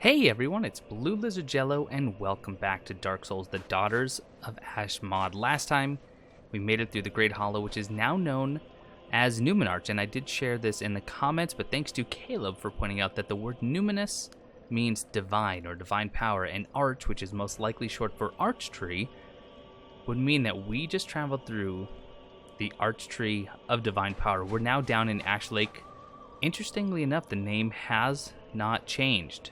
Hey everyone, it's BlueLizardJello and welcome back to Dark Souls, the Daughters of Ash mod. Last time, we made it through the Great Hollow, which is now known as Numenarch, and I did share this in the comments, but thanks to Caleb for pointing out that the word numinous means divine or divine power, and arch, which is most likely short for arch tree, would mean that we just traveled through the arch tree of divine power. We're now down in Ash Lake. Interestingly enough, the name has not changed.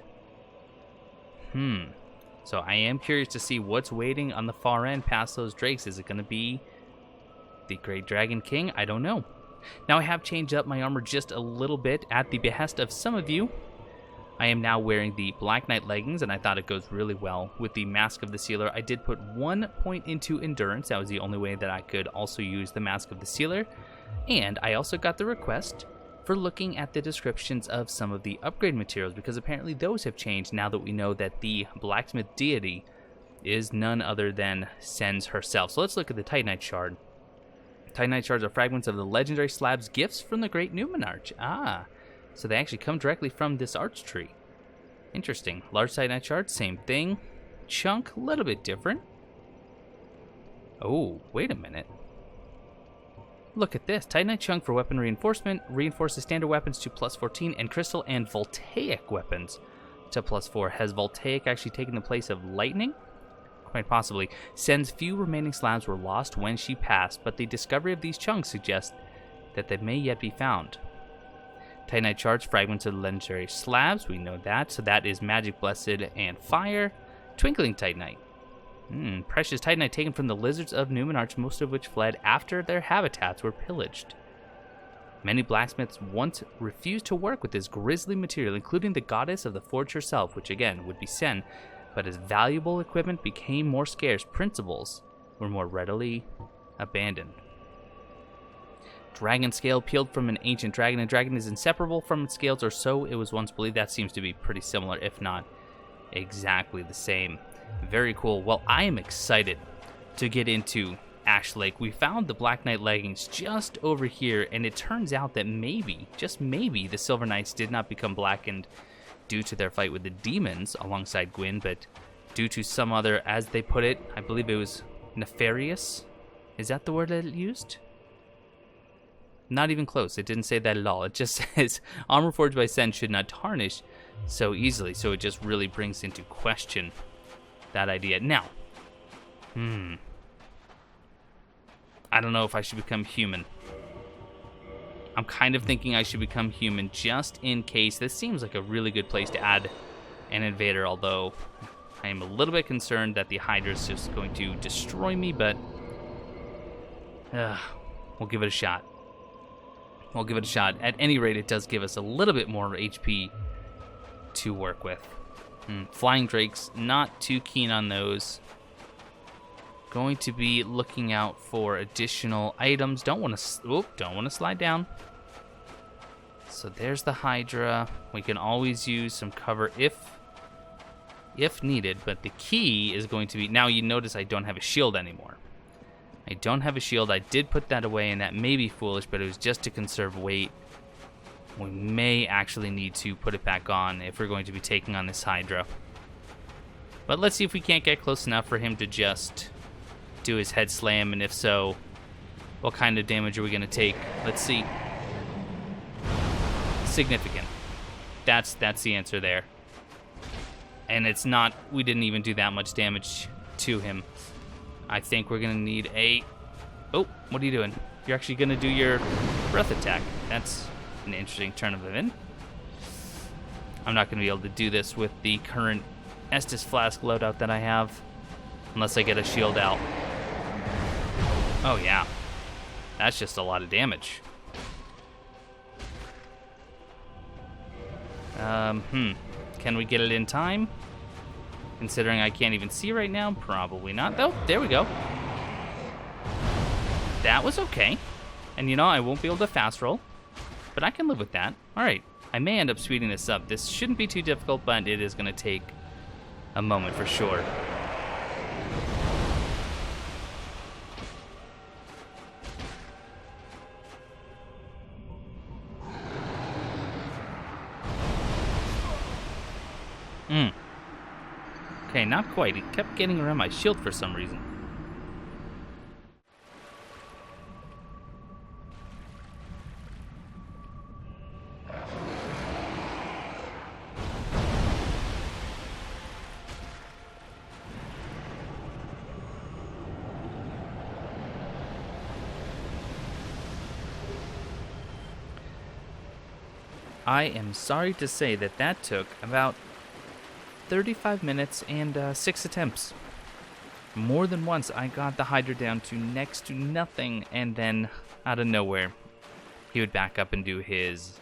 So I am curious to see what's waiting on the far end past those drakes. Is it going to be the Great Dragon King? I don't know. Now I have changed up my armor just a little bit at the behest of some of you. I am now wearing the Black Knight leggings, and I thought it goes really well with the Mask of the Sealer. I did put 1 point into Endurance. That was the only way that I could also use the Mask of the Sealer. And I also got the request for looking at the descriptions of some of the upgrade materials, because apparently those have changed now that we know that the blacksmith deity is none other than Sen's herself. So let's look at the Titanite Shard. Titanite Shards are fragments of the legendary slabs gifts from the Great Numenarch. So they actually come directly from this arch tree. Interesting. Large Titanite Shard, same thing. Chunk, a little bit different. Oh, wait a minute. Look at this. Titanite Chunk for weapon reinforcement reinforces standard weapons to plus 14 and crystal and voltaic weapons to plus 4. Has voltaic actually taken the place of lightning? Quite possibly. Sen's few remaining slabs were lost when she passed, but the discovery of these chunks suggests that they may yet be found. Titanite Shards, fragments of the legendary slabs. We know that. So that is Magic, Blessed, and Fire. Twinkling Titanite. Precious Titanite taken from the lizards of Numenarch, most of which fled after their habitats were pillaged. Many blacksmiths once refused to work with this grisly material, including the goddess of the forge herself, which again would be Sen. But as valuable equipment became more scarce, principles were more readily abandoned. Dragon scale peeled from an ancient dragon. A dragon is inseparable from its scales, or so it was once believed. That seems to be pretty similar, if not exactly the same. Very cool. Well, I am excited to get into Ash Lake. We found the Black Knight leggings just over here, and it turns out that maybe, just maybe, the Silver Knights did not become blackened due to their fight with the demons alongside Gwyn, but due to some other, as they put it, I believe it was nefarious. Is that the word that it used? Not even close. It didn't say that at all. It just says armor forged by Sen should not tarnish so easily, so it just really brings into question that idea. Now, I don't know if I should become human. I'm kind of thinking I should become human just in case. This seems like a really good place to add an invader, although I am a little bit concerned that the Hydra is just going to destroy me, but we'll give it a shot. We'll give it a shot. At any rate, it does give us a little bit more HP to work with. Flying Drakes, not too keen on those. Going to be looking out for additional items. Don't want to slide down. So there's the Hydra. We can always use some cover if needed, but the key is going to be, now you notice I don't have a shield anymore. I don't have a shield. I did put that away, and that may be foolish, but it was just to conserve weight. We may actually need to put it back on if we're going to be taking on this Hydra. But let's see if we can't get close enough for him to just do his head slam, and if so, what kind of damage are we going to take? Let's see. Significant. That's the answer there. And it's not, we didn't even do that much damage to him. I think we're going to need a... Oh, what are you doing? You're actually going to do your breath attack. That's an interesting turn of event. I'm not going to be able to do this with the current Estus Flask loadout that I have, unless I get a shield out. Oh yeah, that's just a lot of damage. Can we get it in time? Considering I can't even see right now, probably not. Oh, there we go. That was okay. And you know, I won't be able to fast roll, but I can live with that. All right, I may end up speeding this up. This shouldn't be too difficult, but it is going to take a moment for sure. Okay, not quite. It kept getting around my shield for some reason. I am sorry to say that took about 35 minutes and 6 attempts. More than once, I got the Hydra down to next to nothing, and then, out of nowhere, he would back up and do his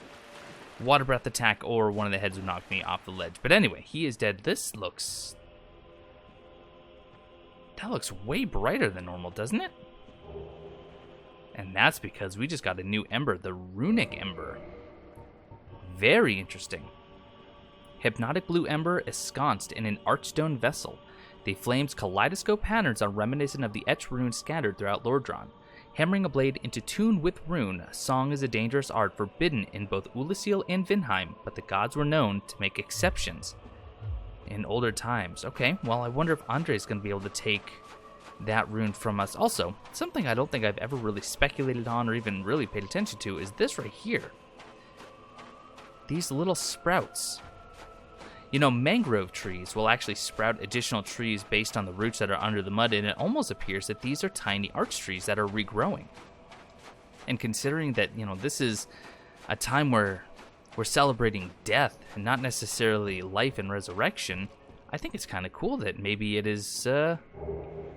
water breath attack, or one of the heads would knock me off the ledge. But anyway, he is dead. That looks way brighter than normal, doesn't it? And that's because we just got a new ember, the Runic Ember. Very interesting. Hypnotic blue ember ensconced in an archstone vessel. The flame's kaleidoscope patterns are reminiscent of the etched runes scattered throughout Lordran. Hammering a blade into tune with rune, song is a dangerous art forbidden in both Ulasil and Vinheim, but the gods were known to make exceptions in older times. Okay, well, I wonder if Andre's going to be able to take that rune from us. Also, something I don't think I've ever really speculated on or even really paid attention to is this right here. These little sprouts. You know, mangrove trees will actually sprout additional trees based on the roots that are under the mud, and it almost appears that these are tiny arch trees that are regrowing. And considering that, you know, this is a time where we're celebrating death and not necessarily life and resurrection, I think it's kind of cool that maybe it is,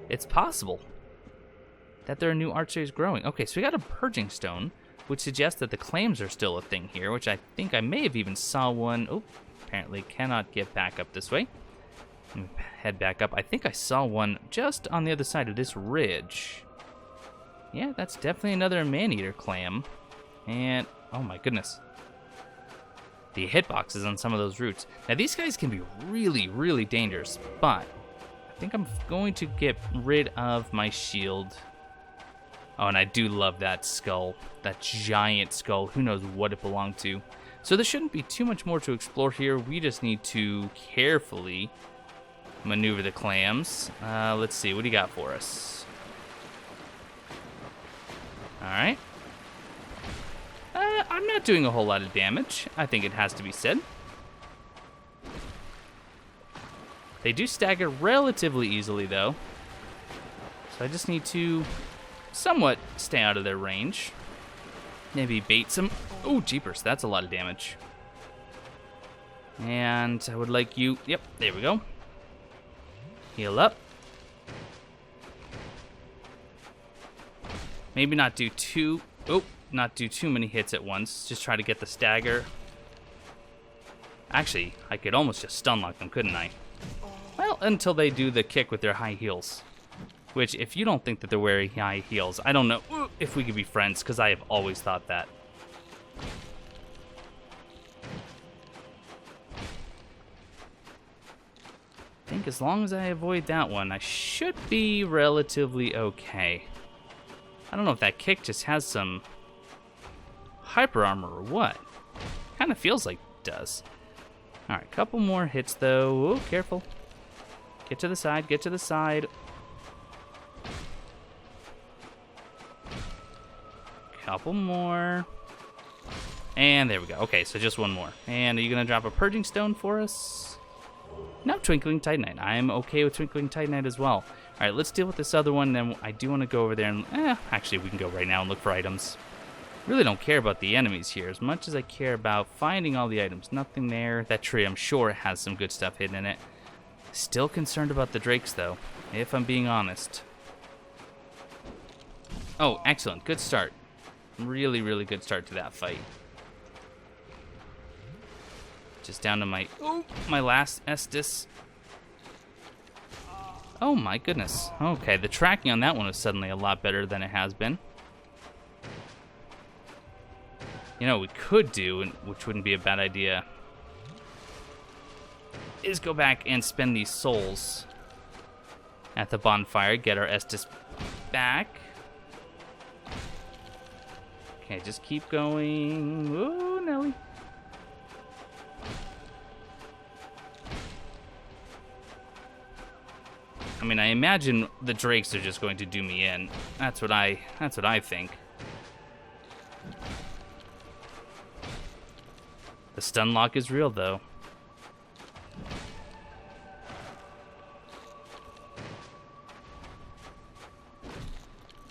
it's possible that there are new arch trees growing. Okay, so we got a purging stone, which suggests that the claims are still a thing here, which I think I may have even saw one. Oh, apparently cannot get back up this way. Head back up. I think I saw one just on the other side of this ridge. Yeah, that's definitely another man-eater clam. And, oh my goodness. The hitboxes on some of those roots. Now, these guys can be really, really dangerous, but I think I'm going to get rid of my shield. Oh, and I do love that skull, that giant skull. Who knows what it belonged to. So there shouldn't be too much more to explore here. We just need to carefully maneuver the clams. Let's see, what do you got for us? All right. I'm not doing a whole lot of damage, I think it has to be said. They do stagger relatively easily, though. So I just need to somewhat stay out of their range. Maybe bait some. Oh, jeepers, that's a lot of damage. And I would like you. Yep, there we go. Heal up. Maybe not do too. Oh, not do too many hits at once. Just try to get the stagger. Actually, I could almost just stun lock them, couldn't I? Well, until they do the kick with their high heels. Which, if you don't think that they're wearing high heels, I don't know if we could be friends, because I have always thought that. I think as long as I avoid that one, I should be relatively okay. I don't know if that kick just has some hyper armor or what. Kind of feels like it does. Alright, couple more hits though. Oh, careful. Get to the side, get to the side. Couple more. And there we go. Okay, so just one more. And are you going to drop a purging stone for us? No, Twinkling Titanite. I'm okay with Twinkling Titanite as well. All right, let's deal with this other one. Then I do want to go over there and... actually, we can go right now and look for items. Really don't care about the enemies here as much as I care about finding all the items. Nothing there. That tree, I'm sure, has some good stuff hidden in it. Still concerned about the drakes, though, if I'm being honest. Oh, excellent. Good start. Really, really good start to that fight. Just down to my last Estus. Oh my goodness. Okay, the tracking on that one is suddenly a lot better than it has been. You know what we could do, which wouldn't be a bad idea, is go back and spend these souls at the bonfire, get our Estus back. Okay, just keep going. Ooh, Nelly. I mean, I imagine the drakes are just going to do me in. That's what I think. The stun lock is real, though.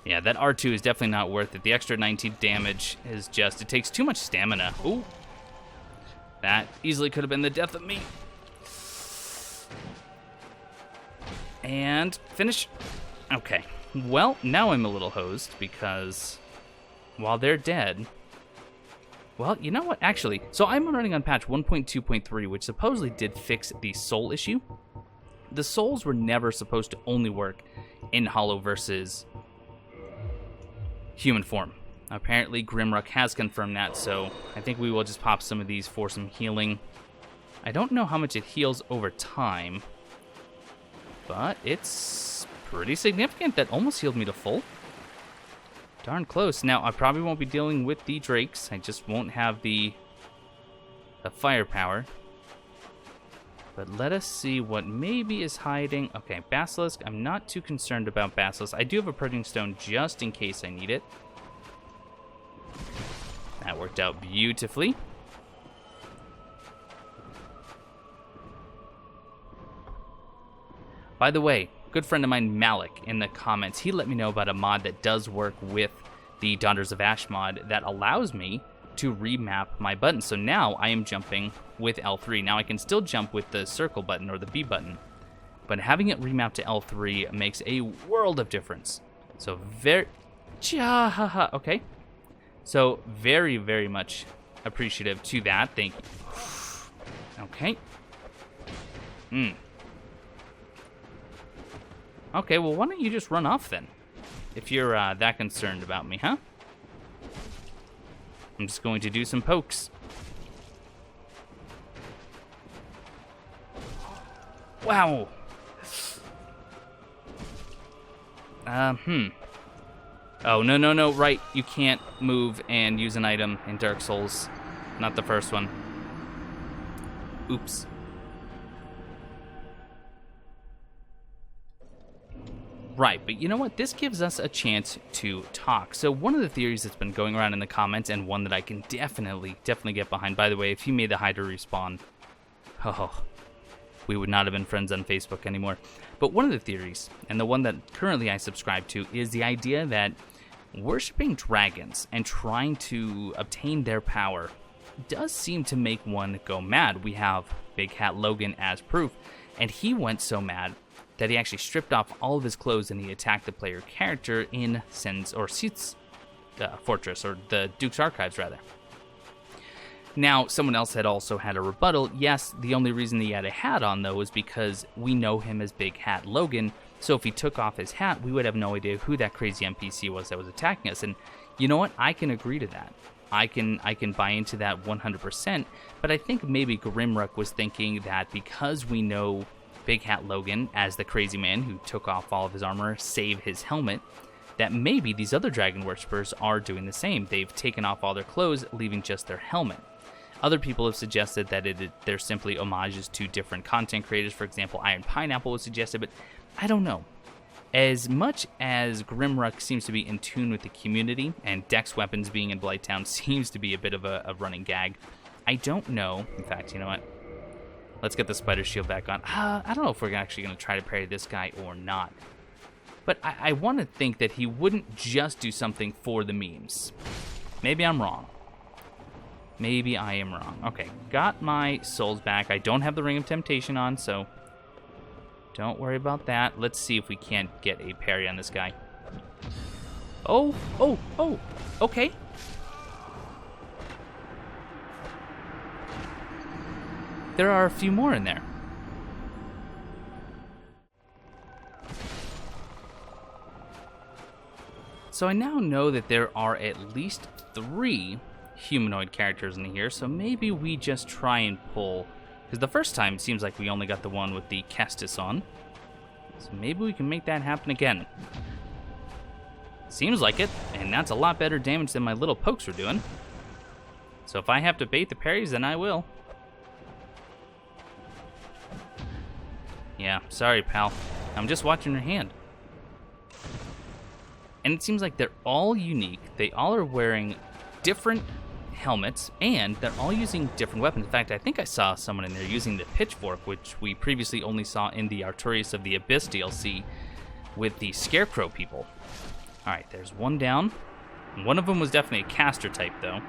Yeah, that R2 is definitely not worth it. The extra 19 damage is just, it takes too much stamina. Ooh. That easily could have been the death of me. And finish. Okay. Well, now I'm a little hosed because while they're dead... Well, you know what? Actually, so I'm running on patch 1.2.3, which supposedly did fix the soul issue. The souls were never supposed to only work in Hollow versus human form. Apparently, Grimrukh has confirmed that, so I think we will just pop some of these for some healing. I don't know how much it heals over time, but it's pretty significant. That almost healed me to full. Darn close. Now, I probably won't be dealing with the drakes. I just won't have the firepower. But let us see what maybe is hiding. Okay, Basilisk. I'm not too concerned about Basilisk. I do have a Purging Stone just in case I need it. That worked out beautifully. By the way, good friend of mine, Malik, in the comments, he let me know about a mod that does work with the Daughters of Ash mod that allows me to remap my button. So now I am jumping with L3. Now I can still jump with the circle button or the B button, but having it remapped to L3 makes a world of difference. So okay. So very, very much appreciative to that. Thank you. Okay. Okay, well, why don't you just run off then? If you're that concerned about me, huh? I'm just going to do some pokes. Wow. Oh, no, right. You can't move and use an item in Dark Souls. Not the first one. Oops. Right, but you know what? This gives us a chance to talk. So one of the theories that's been going around in the comments, and one that I can definitely get behind. By the way, if you made the Hydra respawn, we would not have been friends on Facebook anymore. But one of the theories, and the one that currently I subscribe to, is the idea that worshipping dragons and trying to obtain their power does seem to make one go mad. We have Big Hat Logan as proof, and he went so mad that he actually stripped off all of his clothes and he attacked the player character in Seat's fortress, or the Duke's Archives, rather. Now, someone else had also had a rebuttal. Yes, the only reason he had a hat on, though, is because we know him as Big Hat Logan, so if he took off his hat, we would have no idea who that crazy NPC was that was attacking us. And you know what? I can agree to that. I can buy into that 100%, but I think maybe Grimrukh was thinking that because we know Big Hat Logan as the crazy man who took off all of his armor, save his helmet, that maybe these other dragon worshippers are doing the same. They've taken off all their clothes, leaving just their helmet. Other people have suggested that they're simply homages to different content creators. For example, Iron Pineapple was suggested, but I don't know. As much as Grimrukh seems to be in tune with the community, and Dex weapons being in Blighttown seems to be a bit of a running gag, I don't know. In fact, you know what? Let's get the spider shield back on. I don't know if we're actually going to try to parry this guy or not. But I want to think that he wouldn't just do something for the memes. Maybe I'm wrong. Maybe I am wrong. Okay, got my souls back. I don't have the Ring of Temptation on, so don't worry about that. Let's see if we can't get a parry on this guy. Oh, okay. There are a few more in there. So I now know that there are at least 3 humanoid characters in here, so maybe we just try and pull, because the first time it seems like we only got the one with the Kestis on, so maybe we can make that happen again. Seems like it, and that's a lot better damage than my little pokes were doing. So if I have to bait the parries, then I will. Yeah, sorry, pal. I'm just watching her hand. And it seems like they're all unique. They all are wearing different helmets, and they're all using different weapons. In fact, I think I saw someone in there using the pitchfork, which we previously only saw in the Artorias of the Abyss DLC with the Scarecrow people. Alright, there's one down. One of them was definitely a caster type, though.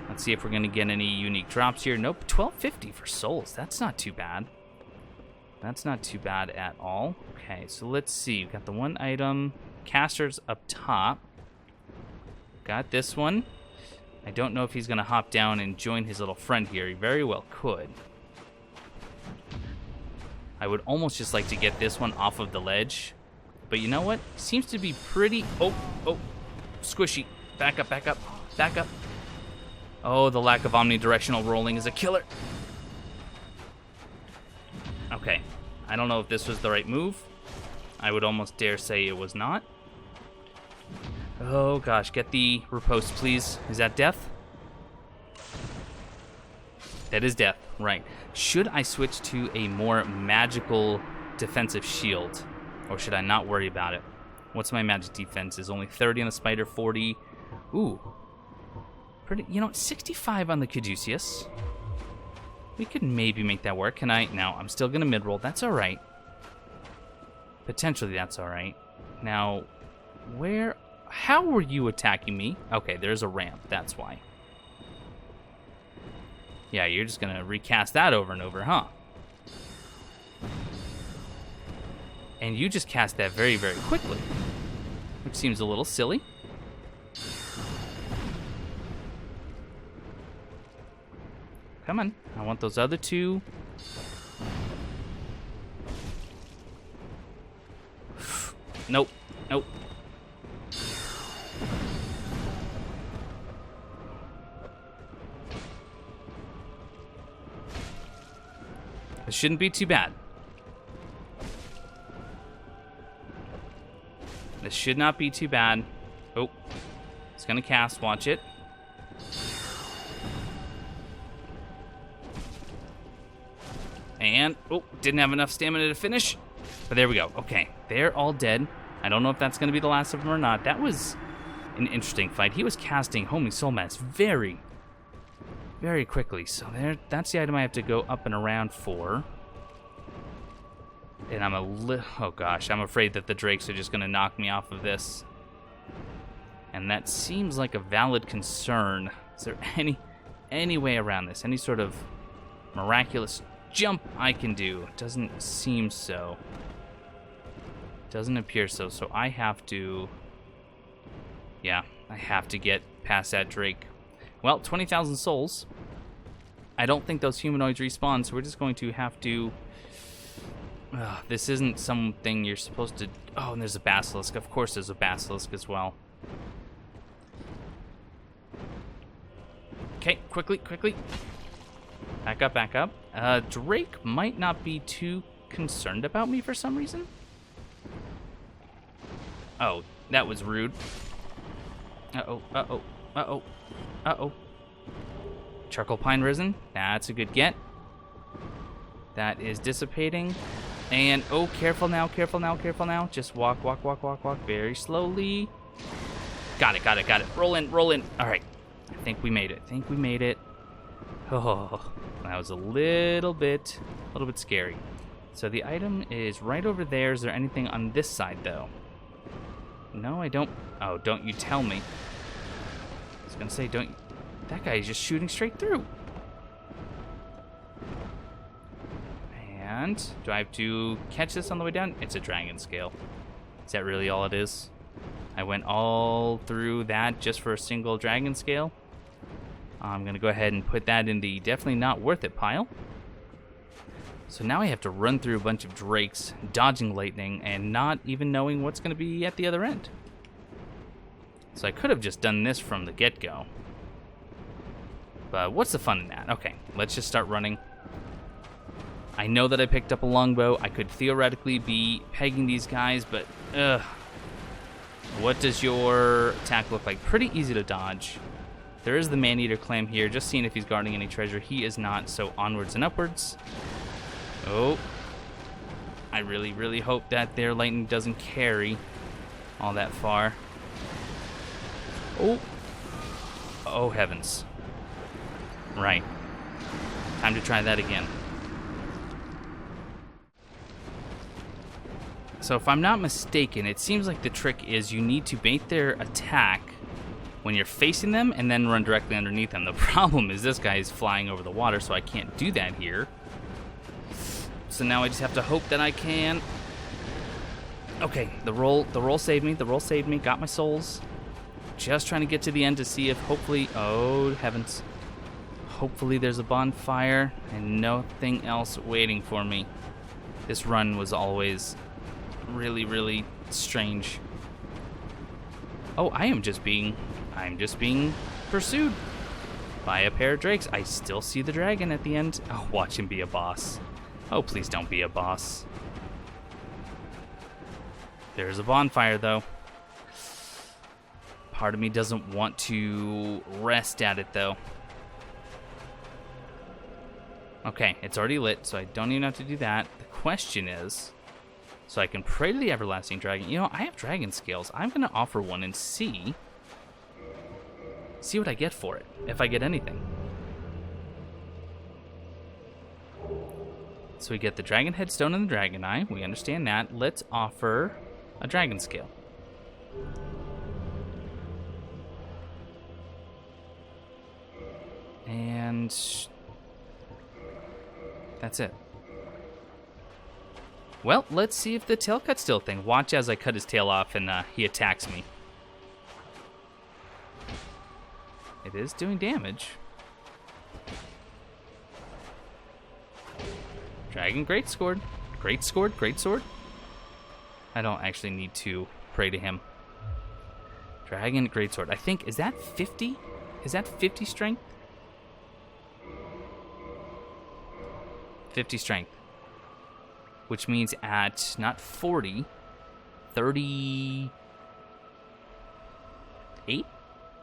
Let's see if we're going to get any unique drops here. Nope, 1250 for souls. That's not too bad. That's not too bad at all. Okay, so let's see. We've got the one item. Casters up top. Got this one. I don't know if he's going to hop down and join his little friend here. He very well could. I would almost just like to get this one off of the ledge. But you know what? Seems to be pretty... Oh, squishy. Back up, back up, back up. Oh, the lack of omnidirectional rolling is a killer. Okay. I don't know if this was the right move. I would almost dare say it was not. Oh gosh, get the riposte, please. Is that death? That is death, right. Should I switch to a more magical defensive shield? Or should I not worry about it? What's my magic defense? Is only 30 on the spider, 40. Ooh. Pretty, 65 on the Caduceus. We could maybe make that work. Can I? No, I'm still going to mid-roll. That's all right. Potentially that's all right. Now, how were you attacking me? Okay, there's a ramp. That's why. Yeah, you're just going to recast that over and over, huh? And you just cast that very, very quickly, which seems a little silly. Come on. I want those other two. Nope. Nope. This shouldn't be too bad. This should not be too bad. Oh. It's gonna cast. Watch it. And, oh, didn't have enough stamina to finish. But there we go. Okay, they're all dead. I don't know if that's going to be the last of them or not. That was an interesting fight. He was casting Homing Soul Mass very, very quickly. So that's the item I have to go up and around for. And I'm oh gosh, I'm afraid that the Drakes are just going to knock me off of this. And that seems like a valid concern. Is there any way around this? Any sort of miraculous jump I can do? Doesn't seem so. Doesn't appear so. So I have to... Yeah, I have to get past that Drake. Well, 20,000 souls. I don't think those humanoids respawn, so we're just going to have to... this isn't something you're supposed to... Oh, and there's a basilisk. Of course there's a basilisk as well. Okay, quickly, quickly. Back up, back up. Drake might not be too concerned about me for some reason. Oh, that was rude. Uh-oh, uh-oh, uh-oh, uh-oh. Charcoal Pine Risen. That's a good get. That is dissipating. And, oh, careful now, careful now, careful now. Just walk, walk, walk, walk, walk very slowly. Got it, got it, got it. Roll in, roll in. All right. I think we made it. I think we made it. Oh, that was a little bit scary. So the item is right over there. Is there anything on this side, though? No, I don't. Oh, don't you tell me. I was going to say, don't... That guy is just shooting straight through. And do I have to catch this on the way down? It's a dragon scale. Is that really all it is? I went all through that just for a single dragon scale. I'm going to go ahead and put that in the definitely not worth it pile. So now I have to run through a bunch of drakes, dodging lightning, and not even knowing what's going to be at the other end. So I could have just done this from the get-go. But what's the fun in that? Okay, let's just start running. I know that I picked up a longbow. I could theoretically be pegging these guys, but what does your attack look like? Pretty easy to dodge. There is the Man-Eater Clam here, just seeing if he's guarding any treasure. He is not, so onwards and upwards. Oh. I really, really hope that their lightning doesn't carry all that far. Oh. Oh, heavens. Right. Time to try that again. So if I'm not mistaken, it seems like the trick is you need to bait their attack when you're facing them and then run directly underneath them. The problem is this guy is flying over the water, so I can't do that here. So now I just have to hope that I can. Okay, the roll saved me. The roll saved me. Got my souls. Just trying to get to the end to see if hopefully, oh heavens, hopefully there's a bonfire and nothing else waiting for me. This run was always really, really strange. Oh, I'm just being pursued by a pair of drakes. I still see the dragon at the end. Oh, watch him be a boss. Oh, please don't be a boss. There's a bonfire, though. Part of me doesn't want to rest at it, though. Okay, it's already lit, so I don't even have to do that. The question is, so I can pray to the everlasting dragon. You know, I have dragon scales. I'm going to offer one and see what I get for it, if I get anything. So we get the dragon headstone and the dragon eye. We understand that. Let's offer a dragon scale. And that's it. Well, let's see if the tail cut's still a thing. Watch as I cut his tail off and he attacks me. It is doing damage. Dragon greatsword. Greatsword. I don't actually need to pray to him. Dragon greatsword. I think, is that 50? Is that 50 strength? 50 strength. Which means at, not 40, 38?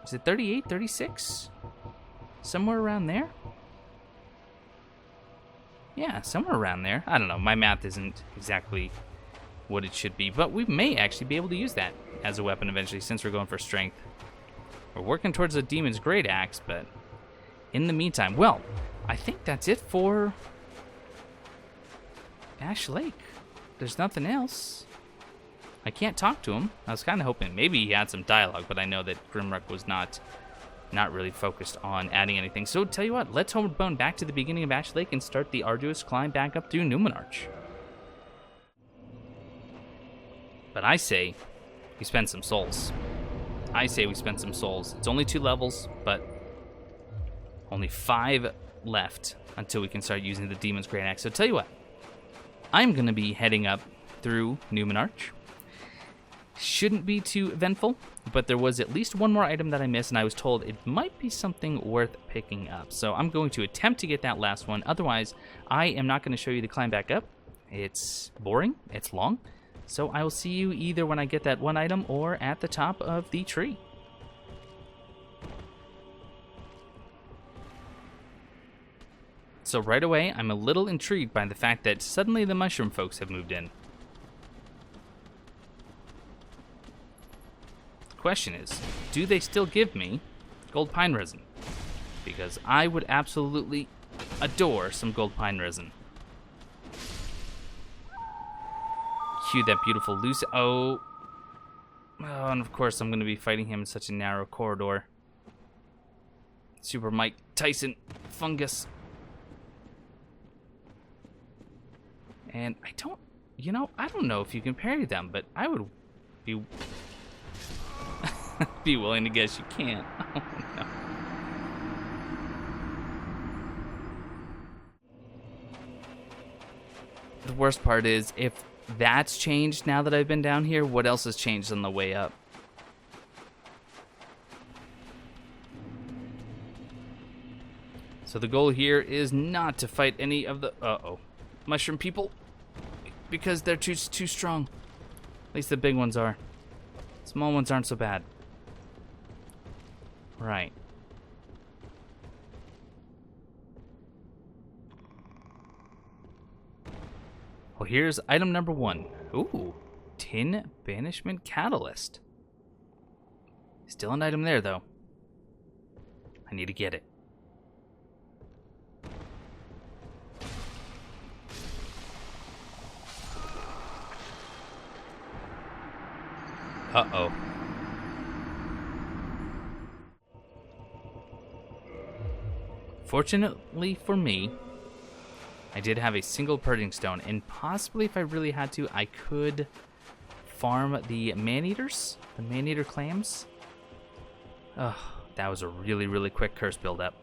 Is it 38, 36? Somewhere around there? Yeah, somewhere around there. I don't know, my math isn't exactly what it should be, but we may actually be able to use that as a weapon eventually since we're going for strength. We're working towards a demon's great axe, but in the meantime, well, I think that's it for Ash Lake. There's nothing else. I can't talk to him. I was kind of hoping maybe he had some dialogue, but I know that Grimrukh was not really focused on adding anything. So tell you what, let's homeward bone back to the beginning of Ash Lake and start the arduous climb back up through Numenarch. But I say we spend some souls. It's only 2 levels, but only 5 left until we can start using the Demon's Great Axe. So tell you what, I'm going to be heading up through Numenarch. Shouldn't be too eventful, but there was at least one more item that I missed, and I was told it might be something worth picking up. So I'm going to attempt to get that last one. Otherwise, I am not going to show you the climb back up. It's boring. It's long. So I will see you either when I get that one item or at the top of the tree. So right away, I'm a little intrigued by the fact that suddenly the mushroom folks have moved in. The question is, do they still give me gold pine resin? Because I would absolutely adore some gold pine resin. Cue that beautiful loose... Oh, and of course I'm going to be fighting him in such a narrow corridor. Super Mike Tyson fungus. And I don't know if you can parry them, but I would be be willing to guess you can't. Oh, no. The worst part is, if that's changed now that I've been down here, what else has changed on the way up? So the goal here is not to fight any of the mushroom people, because they're too strong. At least the big ones are. Small ones aren't so bad. Right. Well, here's item number 1. Ooh, Tin Banishment Catalyst. Still an item there, though. I need to get it. Uh-oh. Fortunately for me, I did have a single purging stone, and possibly if I really had to, I could farm the man-eaters, the man-eater clams. Ugh, that was a really, really quick curse build-up.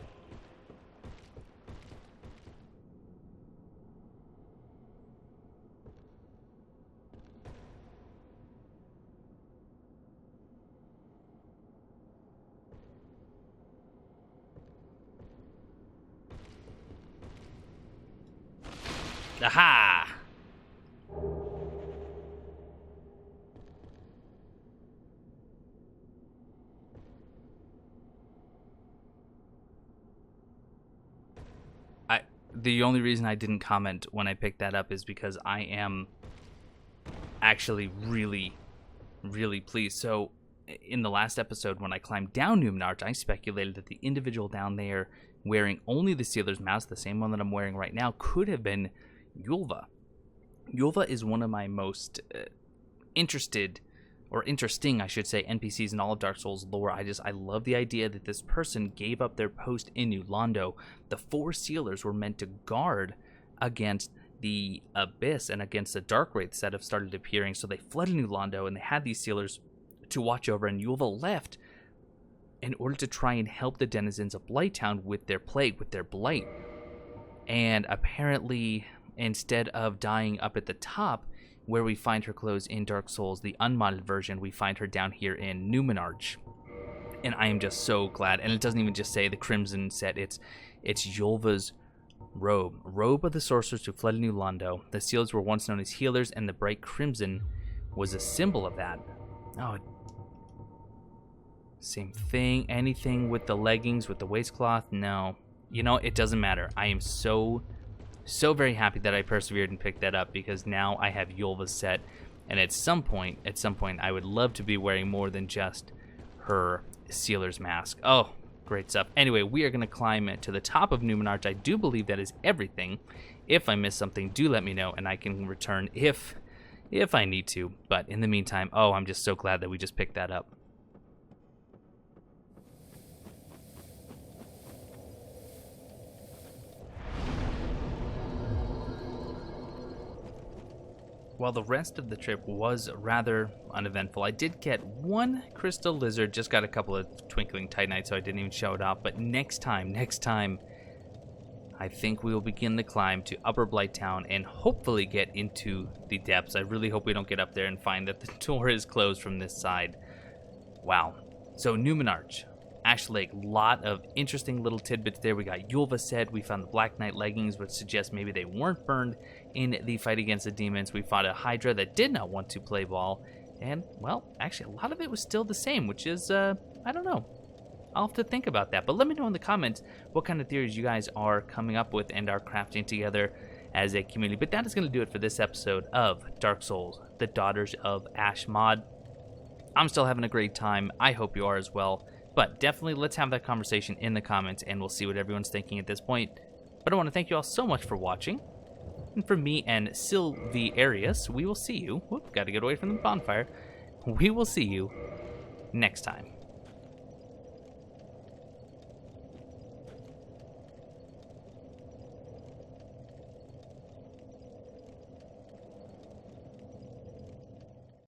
Aha! The only reason I didn't comment when I picked that up is because I am actually really, really pleased. So, in the last episode, when I climbed down Numenarch, I speculated that the individual down there wearing only the Sealer's Mask, the same one that I'm wearing right now, could have been Yulva. Yulva is one of my most interesting, I should say, NPCs in all of Dark Souls lore. I love the idea that this person gave up their post in New Londo. The 4 sealers were meant to guard against the Abyss and against the Dark Wraiths that have started appearing, so they fled New Londo and they had these sealers to watch over, and Yulva left in order to try and help the denizens of Blighttown with their plague, with their blight. And apparently, instead of dying up at the top, where we find her clothes in Dark Souls, the unmodded version, we find her down here in Numenarch. And I am just so glad. And it doesn't even just say the Crimson set, it's Yulva's robe of the sorcerers who fled New Londo. The seals were once known as healers, and the bright crimson was a symbol of that. Oh, same thing. Anything with the leggings, with the waistcloth? No. You know, it doesn't matter. I am so very happy that I persevered and picked that up, because now I have Yulva's set, and at some point, I would love to be wearing more than just her Sealer's Mask. Oh, great stuff. Anyway, we are going to climb to the top of Numenarch. I do believe that is everything. If I miss something, do let me know, and I can return if I need to. But in the meantime, oh, I'm just so glad that we just picked that up. While the rest of the trip was rather uneventful, I did get 1 crystal lizard, just got a couple of twinkling Titanite, so I didn't even show it off. But next time, I think we will begin the climb to Upper Blighttown and hopefully get into the depths. I really hope we don't get up there and find that the door is closed from this side. Wow. So Numenarch, Ash Lake, lot of interesting little tidbits there. We got Yulva said, we found the Black Knight leggings, which suggests maybe they weren't burned in the fight against the demons. We fought a Hydra that did not want to play ball, and, well, actually a lot of it was still the same, which is, I don't know. I'll have to think about that, but let me know in the comments what kind of theories you guys are coming up with and are crafting together as a community. But that is going to do it for this episode of Dark Souls, the Daughters of Ash mod. I'm still having a great time. I hope you are as well. But definitely let's have that conversation in the comments, and we'll see what everyone's thinking at this point. But I want to thank you all so much for watching. And for me and Sylvie Arius, we will see you. Whoop, got to get away from the bonfire. We will see you next time.